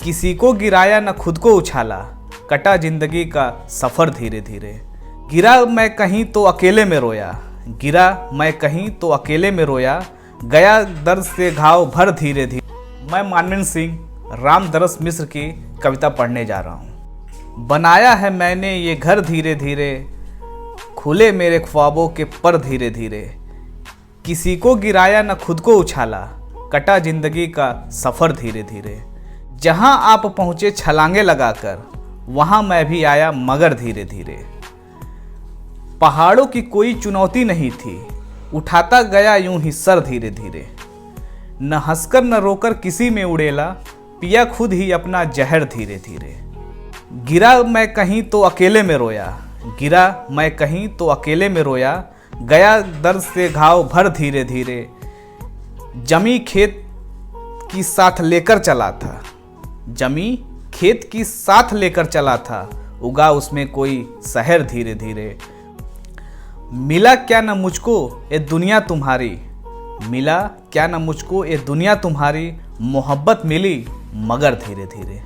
किसी को गिराया न खुद को उछाला, कटा जिंदगी का सफ़र धीरे धीरे। गिरा मैं कहीं तो अकेले में रोया, गिरा मैं कहीं तो अकेले में रोया, गया दर्द से घाव भर धीरे धीरे। मैं मानवेंद्र सिंह रामदरस मिश्र की कविता पढ़ने जा रहा हूँ। बनाया है मैंने ये घर धीरे धीरे, खुले मेरे ख्वाबों के पर धीरे धीरे। किसी को गिराया न खुद को उछाला, कटा जिंदगी का सफ़र धीरे धीरे। जहाँ आप पहुँचे छलांगे लगाकर, वहाँ मैं भी आया मगर धीरे धीरे। पहाड़ों की कोई चुनौती नहीं थी, उठाता गया यूं ही सर धीरे धीरे। न हंसकर न रोकर किसी में उड़ेला, पिया खुद ही अपना जहर धीरे धीरे। गिरा मैं कहीं तो अकेले में रोया, गिरा मैं कहीं तो अकेले में रोया, गया दर्द से घाव भर धीरे धीरे। जमी खेत की साथ लेकर चला था, जमी खेत की साथ लेकर चला था, उगा उसमें कोई शहर धीरे धीरे। मिला क्या न मुझको ये दुनिया तुम्हारी, मिला क्या न मुझको ये दुनिया तुम्हारी, मोहब्बत मिली मगर धीरे धीरे।